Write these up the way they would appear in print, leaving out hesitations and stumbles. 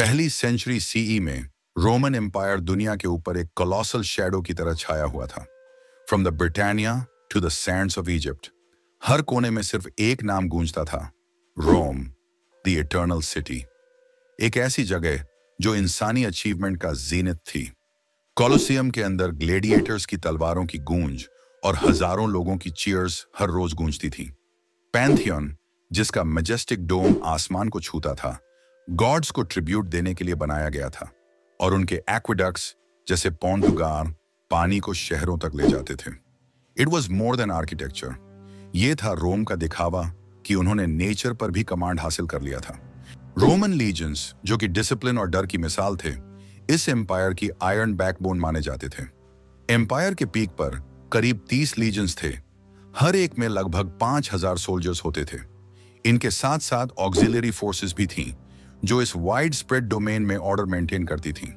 पहली century CE में Roman empire दुनिया के ऊपर एक कोलोसल शैडो की तरह छाया हुआ था। From the Britannia to the sands of Egypt, हर कोने में सिर्फ एक नाम गूंजता था, रोम, द इटर्नल सिटी। एक ऐसी जगह जो इंसानी अचीवमेंट का जीनित थी। कोलोसियम के अंदर ग्लेडिएटर्स की तलवारों की गूंज और हजारों लोगों की चीयर्स हर रोज गूंजती थी। पैंथियन, जिसका मैजेस्टिक डोम आसमान को छूता था, गॉड्स को ट्रिब्यूट देने के लिए बनाया गया था, और उनके एक्वेडक्ट्स जैसे पॉन्ट डू गार पानी को शहरों तक ले जाते थे। It was more than architecture. ये था रोम का दिखावा कि उन्होंने नेचर पर भी कमांड हासिल कर लिया था। रोमन लीजेंस, जो कि डिसिप्लिन और डर की मिसाल थे, इस एम्पायर की आयरन बैकबोन माने जाते थे। एम्पायर के पीक पर करीब 30 लीजेंस थे। हर एक में लगभग 5000 सोल्जर्स होते थे। इनके साथ साथ ऑक्सिलरी फोर्सेस भी थीं, जो इस वाइड स्प्रेड डोमेन में ऑर्डर मेंटेन करती थीं।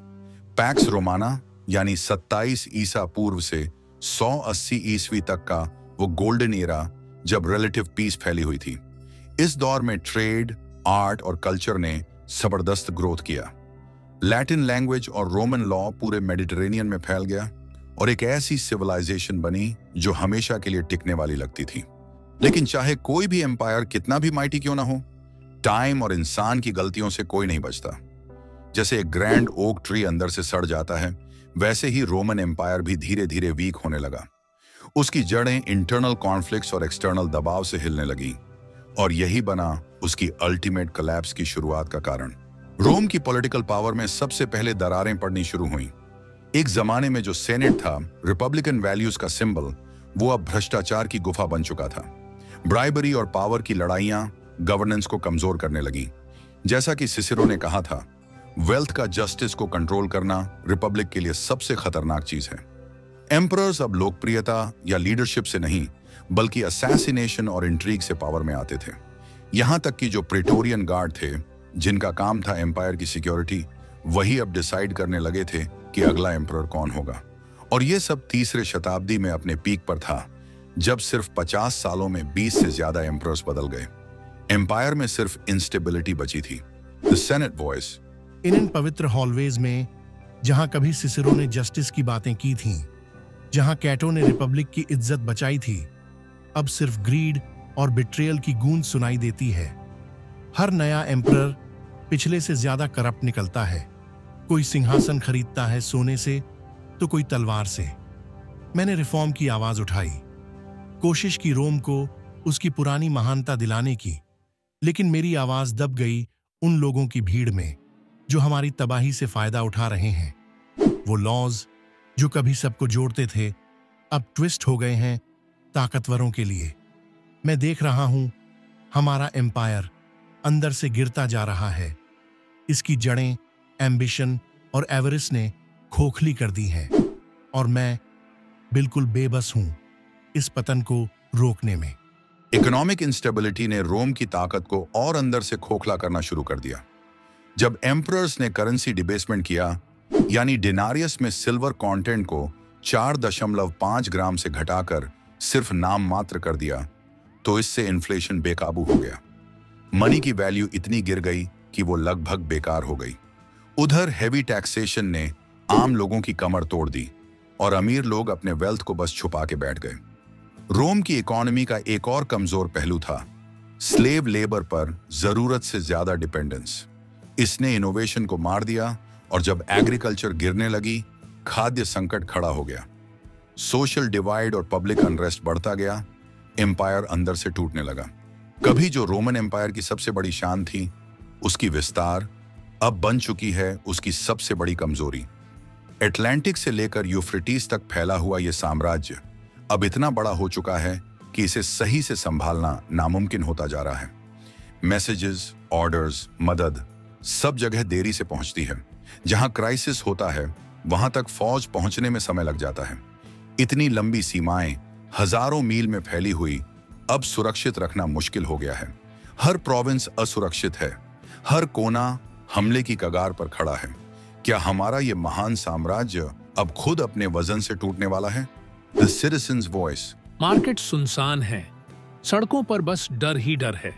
पैक्स रोमाना यानी 27 ईसा पूर्व से 180 ईस्वी तक का वो गोल्डन एरा, जब रिलेटिव पीस फैली हुई थी। इस दौर में ट्रेड, आर्ट और कल्चर ने जबरदस्त ग्रोथ किया। लैटिन लैंग्वेज और रोमन लॉ पूरे मेडिटेरेनियन में फैल गया और एक ऐसी सिविलाइजेशन बनी जो हमेशा के लिए टिकने वाली लगती थी। लेकिन चाहे कोई भी एम्पायर कितना भी माइटी क्यों ना हो, टाइम और इंसान की गलतियों से कोई नहीं बचता। जैसे एक ग्रैंड ओक ट्री अंदर से सड़ जाता है, वैसे ही रोमन एम्पायर भी धीरे धीरे वीक होने लगा। उसकी जड़ें इंटरनल कॉन्फ्लिक्ट्स और एक्सटर्नल दबाव से हिलने लगी, और यही बना उसकी अल्टीमेट कोलैप्स की शुरुआत का कारण। रोम की पॉलिटिकल पावर में सबसे पहले दरारें पड़नी शुरू हुई। एक जमाने में जो सेनेट था, रिपब्लिकन वैल्यूज का सिंबल, वो अब भ्रष्टाचार की गुफा बन चुका था। ब्राइबरी और पावर की लड़ाइयां गवर्नेंस को कमजोर करने लगी। जैसा कि सिसिरो ने कहा था, वेल्थ का जस्टिस को कंट्रोल करना रिपब्लिक के लिए सबसे खतरनाक चीज है। एम्परर्स अब लोकप्रियता या लीडरशिप से नहीं, बल्कि असैसिनेशन और इंट्रीग से पावर में आते थे। यहां तक कि जो प्रेटोरियन गार्ड थे, जिनका काम था एम्पायर की सिक्योरिटी, वही अब डिसाइड करने लगे थे कि अगला एम्परर कौन होगा। और यह सब तीसरे शताब्दी में अपने पीक पर था, जब सिर्फ 50 सालों में 20 से ज्यादा एम्परर्स बदल गए। एम्पायर में सिर्फ इंस्टेबिलिटी बची थी। The senate voice. इन पवित्र हॉलवेज में, जहां कभी सिसिरो ने जस्टिस की बातें की थीं, जहां कैटो ने रिपब्लिक की इज्जत बचाई थी, अब सिर्फ ग्रीड और बिट्रेयल की गूंज सुनाई देती है। हर नया एम्परर पिछले से ज्यादा करप्ट निकलता है। कोई सिंहासन खरीदता है सोने से, तो कोई तलवार से। मैंने रिफॉर्म की आवाज उठाई, कोशिश की रोम को उसकी पुरानी महानता दिलाने की, लेकिन मेरी आवाज दब गई उन लोगों की भीड़ में जो हमारी तबाही से फायदा उठा रहे हैं। वो लॉज जो कभी सबको जोड़ते थे, अब ट्विस्ट हो गए हैं ताकतवरों के लिए। मैं देख रहा हूं हमारा एम्पायर अंदर से गिरता जा रहा है। इसकी जड़ें एम्बिशन और एवरेस्ट ने खोखली कर दी हैं, और मैं बिल्कुल बेबस हूं इस पतन को रोकने में। इकोनॉमिक इंस्टेबिलिटी ने रोम की ताकत को और अंदर से खोखला करना शुरू कर दिया। जब एम्परर्स ने करेंसी डिबेसमेंट किया, यानी डिनारियस में सिल्वर कंटेंट को 4.5 ग्राम से घटाकर सिर्फ नाम मात्र कर दिया, तो इससे इन्फ्लेशन बेकाबू हो गया। मनी की वैल्यू इतनी गिर गई कि वो लगभग बेकार हो गई। उधर हैवी टैक्सेशन ने आम लोगों की कमर तोड़ दी, और अमीर लोग अपने वेल्थ को बस छुपा के बैठ गए। रोम की इकोनॉमी का एक और कमजोर पहलू था स्लेव लेबर पर जरूरत से ज्यादा डिपेंडेंस। इसने इनोवेशन को मार दिया, और जब एग्रीकल्चर गिरने लगी, खाद्य संकट खड़ा हो गया। सोशल डिवाइड और पब्लिक अनरेस्ट बढ़ता गया। एम्पायर अंदर से टूटने लगा। कभी जो रोमन एम्पायर की सबसे बड़ी शान थी, उसकी विस्तार अब बन चुकी है उसकी सबसे बड़ी कमजोरी। एटलांटिक से लेकर यूफ्रेटिस तक फैला हुआ यह साम्राज्य अब इतना बड़ा हो चुका है कि इसे सही से संभालना नामुमकिन होता जा रहा है। मैसेजेस, ऑर्डर्स, मदद सब जगह देरी से पहुंचती है। जहां क्राइसिस होता है, वहां तक फौज पहुंचने में समय लग जाता है। इतनी लंबी सीमाएं हजारों मील में फैली हुई अब सुरक्षित रखना मुश्किल हो गया है। हर प्रोविंस असुरक्षित है, हर कोना हमले की कगार पर खड़ा है। क्या हमारा ये महान साम्राज्य अब खुद अपने वजन से टूटने वाला है? The citizens voice. मार्केट सुनसान है, सड़कों पर बस डर ही डर है।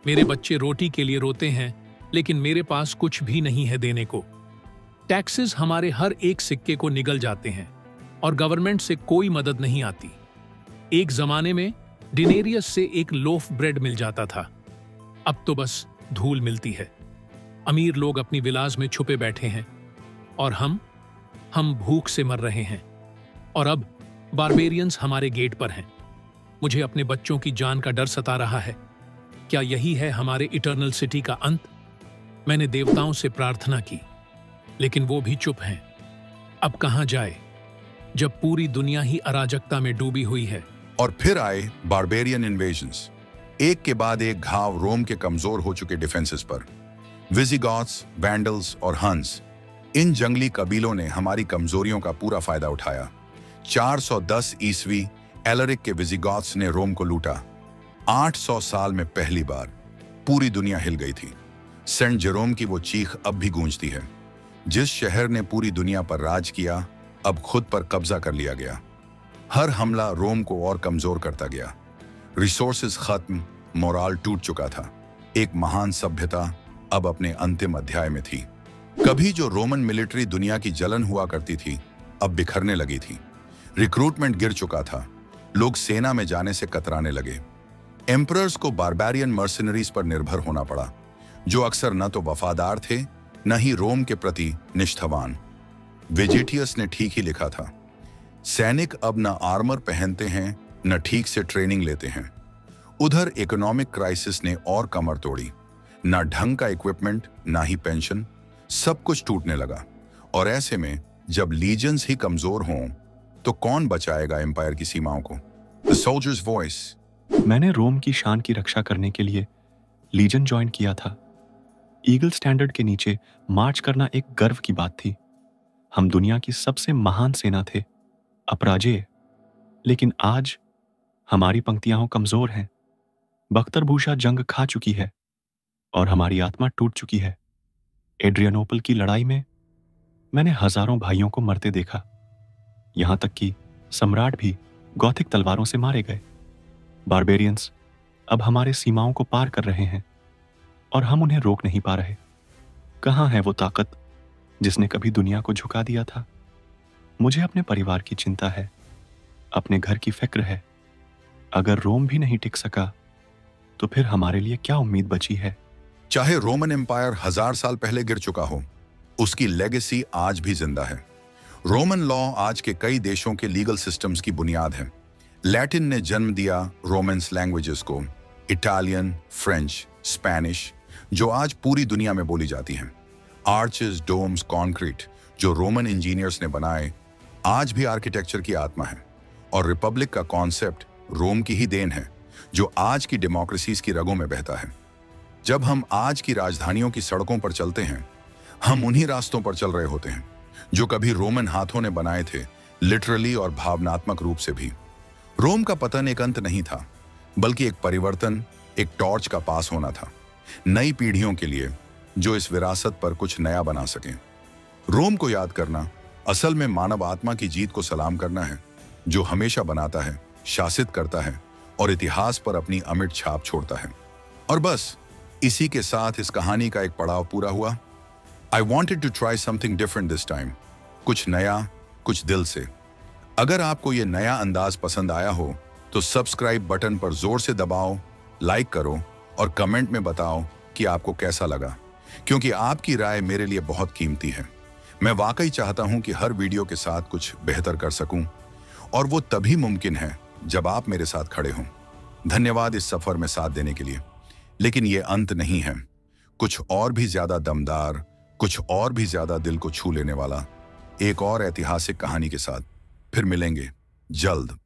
मेरे बच्चे रोटी के लिए रोते हैं, लेकिन मेरे पास कुछ भी नहीं है देने को। टैक्सेस हमारे हर एक सिक्के को निगल जाते हैं और गवर्नमेंट से कोई मदद नहीं आती। एक जमाने में डिनेरियस से एक लोफ ब्रेड मिल जाता था, अब तो बस धूल मिलती है। अमीर लोग अपनी विलास में छुपे बैठे हैं और हम भूख से मर रहे हैं। और अब बारबेरियंस हमारे गेट पर हैं। मुझे अपने बच्चों की जान का डर सता रहा है। क्या यही है हमारे इटर्नल सिटी का अंत? मैंने देवताओं से प्रार्थना की, लेकिन वो भी चुप हैं। अब कहां जाए जब पूरी दुनिया ही अराजकता में डूबी हुई है। और फिर आए बारबेरियन इन्वेजन्स, एक के बाद एक घाव रोम के कमजोर हो चुके डिफेंसेस पर। विजिगॉथ्स, वैंडल्स और हंस, इन जंगली कबीलों ने हमारी कमजोरियों का पूरा फायदा उठाया। 410 ईस्वी एलरिक के विजिगॉथ्स ने रोम को लूटा। 800 साल में पहली बार पूरी दुनिया हिल गई थी। सेंट जेरोम की वो चीख अब भी गूंजती है। जिस शहर ने पूरी दुनिया पर राज किया, अब खुद पर कब्जा कर लिया गया। हर हमला रोम को और कमजोर करता गया। रिसोर्सेज खत्म, मोराल टूट चुका था। एक महान सभ्यता अब अपने अंतिम अध्याय में थी। कभी जो रोमन मिलिट्री दुनिया की जलन हुआ करती थी, अब बिखरने लगी थी। रिक्रूटमेंट गिर चुका था। लोग सेना में जाने से कतराने लगे। एम्परर्स को बारबेरियन मर्सिनरीज पर निर्भर होना पड़ा, जो अक्सर न तो वफादार थे, न ही रोम के प्रति निष्ठावान। वेजेटियस ने ठीक ही लिखा था, सैनिक अब न आर्मर पहनते हैं, न ठीक से ट्रेनिंग लेते हैं। उधर इकोनॉमिक क्राइसिस ने और कमर तोड़ी। ना ढंग का इक्विपमेंट, ना ही पेंशन, सब कुछ टूटने लगा। और ऐसे में जब लीजन्स ही कमजोर हों, तो कौन बचाएगा एम्पायर की सीमाओं को? The soldiers voice. मैंने रोम की शान की रक्षा करने के लिए लीजन ज्वाइन किया था। ईगल स्टैंडर्ड के नीचे मार्च करना एक गर्व की बात थी। हम दुनिया की सबसे महान सेना थे, अपराजेय। लेकिन आज हमारी पंक्तियां कमजोर हैं। बख्तरभूषा जंग खा चुकी है और हमारी आत्मा टूट चुकी है। एड्रियानोपल की लड़ाई में मैंने हजारों भाइयों को मरते देखा। यहां तक कि सम्राट भी गॉथिक तलवारों से मारे गए। बारबेरियंस अब हमारे सीमाओं को पार कर रहे हैं और हम उन्हें रोक नहीं पा रहे। कहां है वो ताकत जिसने कभी दुनिया को झुका दिया था? मुझे अपने परिवार की चिंता है, अपने घर की फिक्र है। अगर रोम भी नहीं टिक सका, तो फिर हमारे लिए क्या उम्मीद बची है? चाहे रोमन एम्पायर 1000 साल पहले गिर चुका हो, उसकी लेगेसी आज भी जिंदा है। रोमन लॉ आज के कई देशों के लीगल सिस्टम्स की बुनियाद है। लैटिन ने जन्म दिया रोमेंस लैंग्वेजेस को, इटालियन, फ्रेंच, स्पेनिश, जो आज पूरी दुनिया में बोली जाती हैं। आर्चेस, डोम्स, कॉन्क्रीट, जो रोमन इंजीनियर्स ने बनाए, आज भी आर्किटेक्चर की आत्मा है। और रिपब्लिक का कॉन्सेप्ट रोम की ही देन है, जो आज की डेमोक्रेसीज की रगों में बहता है। जब हम आज की राजधानियों की सड़कों पर चलते हैं, हम उन्हीं रास्तों पर चल रहे होते हैं जो कभी रोमन हाथों ने बनाए थे, लिटरली और भावनात्मक रूप से भी। रोम का पतन एक अंत नहीं था, बल्कि एक परिवर्तन, एक टॉर्च का पास होना था, नई पीढ़ियों के लिए जो इस विरासत पर कुछ नया बना सकें। रोम को याद करना असल में मानव आत्मा की जीत को सलाम करना है, जो हमेशा बनाता है, शासित करता है और इतिहास पर अपनी अमिट छाप छोड़ता है। और बस इसी के साथ इस कहानी का एक पड़ाव पूरा हुआ। I wanted to try something different this time. कुछ नया, कुछ दिल से। अगर आपको ये नया अंदाज पसंद आया हो, तो सब्सक्राइब बटन पर जोर से दबाओ, लाइक करो और कमेंट में बताओ कि आपको कैसा लगा, क्योंकि आपकी राय मेरे लिए बहुत कीमती है। मैं वाकई चाहता हूं कि हर वीडियो के साथ कुछ बेहतर कर सकूं, और वो तभी मुमकिन है जब आप मेरे साथ खड़े हों। धन्यवाद इस सफर में साथ देने के लिए। लेकिन ये अंत नहीं है। कुछ और भी ज्यादा दमदार, कुछ और भी ज्यादा दिल को छू लेने वाला एक और ऐतिहासिक कहानी के साथ फिर मिलेंगे जल्द।